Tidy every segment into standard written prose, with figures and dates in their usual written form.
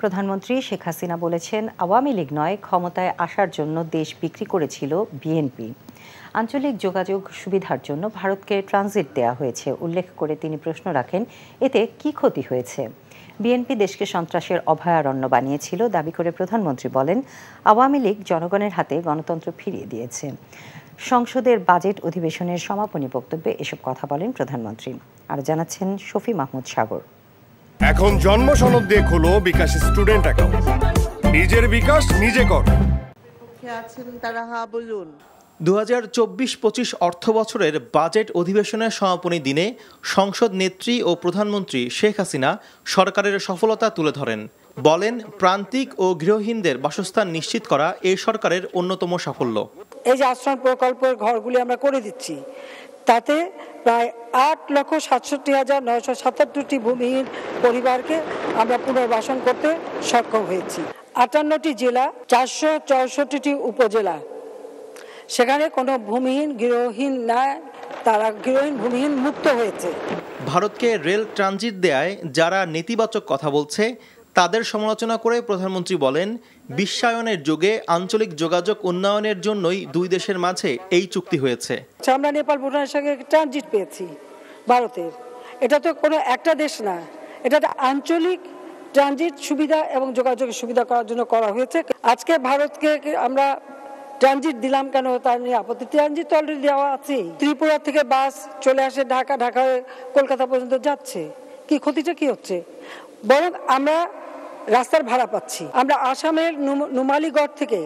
প্রধানমন্ত্রী শেখ হাসিনা বলেছেন, আওয়ামী লীগ নয়, ক্ষমতায় আসার জন্য দেশ বিক্রি করেছিল বিএনপি। আঞ্চলিক যোগাযোগ সুবিধার জন্য ভারতকে ট্রানজিট দেয়া হয়েছে উল্লেখ করে তিনি প্রশ্ন রাখেন, এতে কি ক্ষতি হয়েছে? বিএনপি দেশকে সন্ত্রাসের অভয়ারণ্য বানিয়েছিল দাবি করে প্রধানমন্ত্রী বলেন, আওয়ামী লীগ জনগণের হাতে গণতন্ত্র ফিরিয়ে দিয়েছে। সংসদের বাজেট অধিবেশনের সমাপনী বক্তব্যে এসব কথা বলেন প্রধানমন্ত্রী। আর জানাচ্ছেন শফি মাহমুদ সাগর। এখন জন্ম সনদ দিয়ে খোলো বিকাশ স্টুডেন্ট অ্যাকাউন্ট। নিজের বিকাশ নিজে কর। তারা হ্যাঁ বলুন। 2024-25 অর্থ বছরের বাজেট অধিবেশনের সমাপনী দিনে সংসদ নেত্রী ও প্রধানমন্ত্রী শেখ হাসিনা সরকারের সফলতা তুলে ধরেন। বলেন, প্রান্তিক ও গৃহহীনদের বাসস্থান নিশ্চিত করা এই সরকারের অন্যতম সাফল্য। এই যে আশ্রয় প্রকল্পের ঘরগুলি আমরা করে দিচ্ছি, তাতে প্রায় 8,67,977টি ভূমিহীন পরিবারকে আমরা পুনর্বাসন করতে সক্ষম হয়েছি। 58টি জেলা, 464টি উপজেলা, সেখানে কোনো ভূমিহীন গৃহহীন না, তারা গৃহহীন ভূমিহীন মুক্ত হয়েছে। ভারতকে রেল ট্রানজিট দেয়ায় যারা নেতিবাচক কথা বলছে তাদের সমালোচনা করে প্রধানমন্ত্রী বলেন, বিশ্বায়নের যুগে আঞ্চলিক যোগাযোগ উন্নয়নের জন্যই দুই দেশের মাঝে এই চুক্তি হয়েছে। আমরা নেপাল ভুটানের সঙ্গে ট্রানজিট পেয়েছি ভারতের। এটা তো কোনো একটা দেশ না, এটা আঞ্চলিক ট্রানজিট সুবিধা এবং যোগাযোগের সুবিধা করার জন্য করা হয়েছে। আজকে ভারতকে আমরা ট্রানজিট দিলাম কেন, তার নিয়ে আপত্তি। ট্রানজিট অলরেডি দেওয়া আছে। ত্রিপুরা থেকে বাস চলে আসে ঢাকা, ঢাকা হয়ে কলকাতা পর্যন্ত যাচ্ছে। কি ক্ষতিটা কি হচ্ছে? বরং আমরা রাস্তার ভাড়া পাচ্ছি। আমরা আসামের নুমালীগড় থেকে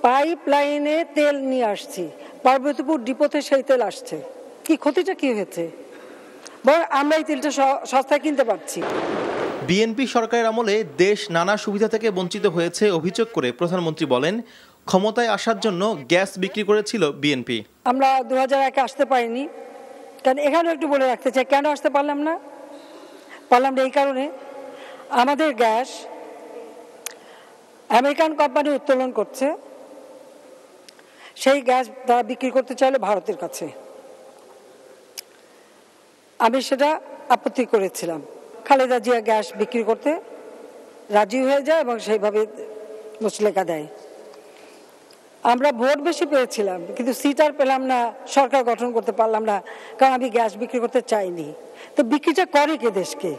পাইপ লাইনে তেল নিয়ে আসছি, পার্বতীপুর ডিপোতে সেই তেল আসছে। কি ক্ষতিটা কি হয়েছে? বরং আমরা এই তেলটা সস্তায় কিনতে পারছি। বিএনপি সরকারের আমলে দেশ নানা সুবিধা থেকে বঞ্চিত হয়েছে অভিযোগ করে প্রধানমন্ত্রী বলেন, ক্ষমতায় আসার জন্য গ্যাস বিক্রি করেছিল বিএনপি। আমরা 2001-এ আসতে পারিনি, কারণ এখানে একটু বলে রাখতে চাই কেন আসতে পারলাম না। এই কারণে আমাদের গ্যাস আমেরিকান কোম্পানি উত্তোলন করছে, সেই গ্যাস তারা বিক্রি করতে চাইলে ভারতের কাছে। আমি সেটা আপত্তি করেছিলাম। খালেদা জিয়া গ্যাস বিক্রি করতে রাজি হয়ে যায় এবং সেইভাবে মুচলেখা দেয়। আমরা ভোট বেশি পেয়েছিলাম, কিন্তু সিট আর পেলাম না, সরকার গঠন করতে পারলাম না, কারণ আমি গ্যাস বিক্রি করতে চাইনি। তো বিক্রিটা করে কে? দেশকে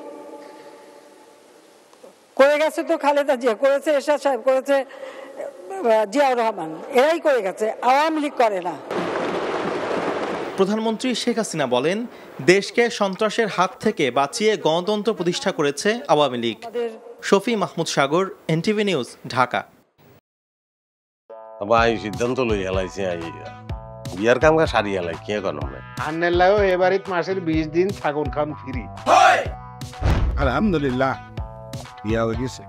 করে গেছে তো খালেদা জিয়া করেছে, এরশাদ সাহেব করেছে, জিয়াউর রহমান, এরাই করে গেছে, আওয়ামী লীগ করে না। প্রধানমন্ত্রী শেখ হাসিনা বলেন, দেশকে সন্ত্রাসের হাত থেকে বাঁচিয়ে গণতন্ত্র প্রতিষ্ঠা করেছে আওয়ামী লীগ। শফি মাহমুদ সাগর, এনটিভি নিউজ, ঢাকা। সিদ্ধান্ত লই হেলাইছে বিয়ার কাম সারি হেলাই কি এখন আন্নের লাগো এবারিত মাসের 20 দিন ছাগল খাম ফ্রি। আলহামদুলিল্লাহ বিয়া হয়ে গেছে।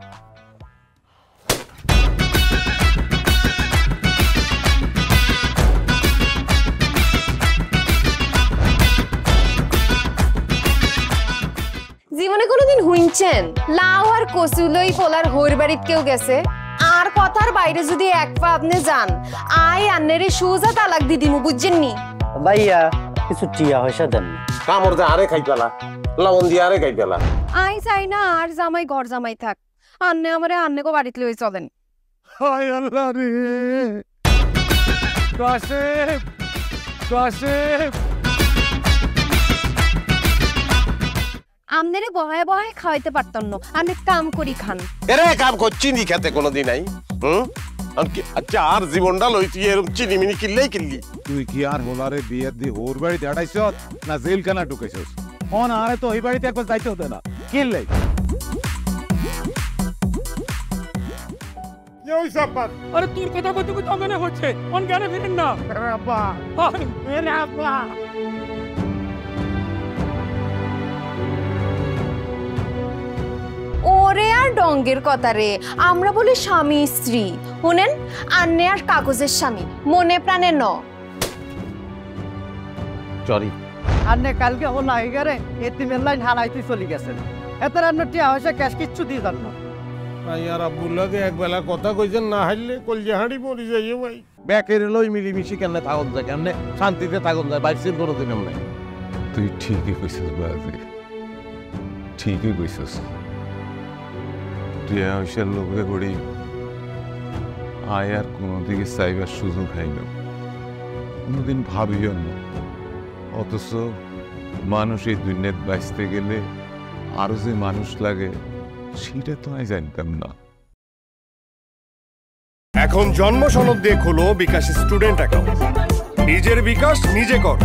জীবনে কোনোদিন হুইনছেন লাউ আর কচুলই পোলার হইর বাড়িত কেউ গেছে? আর কথার বাইরে যদি এক পা আপনি যান, আই আন্নেরে সুজা তালাক দি দিমু, বুঝছেন নি? ভাইয়া কিছু টিয়া পয়সা দেন। কামর দে আরে খাই পেলা, লবণ দিয়ে আরে খাই পেলা। আই চাই না আর জামাই ঘর জামাই থাক, আন্নে আমারে আন্নেকো বাড়িতে লই চলেন। হায় আল্লাহ রে, কাশেম কাশেম আমনেরে বহায় বহায় খাওয়াইতে পারতাম না, আমি কাম করি খান। এরে কাম করছি নি খেতে কোনোদিন নাই। আচ্ছা আর জীবনটা লই তুই এরকম চিনিমিনি কিল্লেই কিল্লি। তুই কি আর হোলারে বিয়ে দি ওর বাড়িতে আড়াইছ না জেল খানা ঢুকেছিস? অন আরে তো ওই বাড়িতে একবার যাইতে হতে না, কিল্লে আরে তোর কথা কইতে কইতে মনে হচ্ছে অন জ্ঞানে ফিরেন না। আব্বা মেরে আব্বা ওরে আর ডঙ্গের কথা রে, আমরা বলি স্বামী স্ত্রী। শুনেন, আন্নে আর কাগজের স্বামী, মনে প্রাণে ন। সরি আন্নে কালকে ও নাইগারে এতিমের লাইন হারাইতে চলে গেছেন। এত রান্না টিয়া পয়সা ক্যাশ কিচ্ছু দিয়ে যান না। আর আব্বুল্লাহকে একবেলা কথা কইছেন, না হাইলে কলজে হাঁড়ি মরি যাইও ভাই। ব্যাকের লই মিলিমিশি কেমনে থাকুন যায়, কেমনে শান্তিতে থাকুন যায়, বাইসের কোনোদিন এমনি। তুই ঠিকই কইছিস বাজে, ঠিকই কইছিস। টিয়া হইসার লোভে করি আয় আর কোনোদিকে চাইবার সুযোগ হয়নি, কোনোদিন ভাবিও না। অথচ মানুষ এই দুনিয়াত বাঁচতে গেলে আরো যে মানুষ লাগে সেটা তো আমি জানতাম না। এখন জন্ম সনদ দিয়ে খোলো বিকাশ স্টুডেন্ট অ্যাকাউন্ট। নিজের বিকাশ নিজে কর।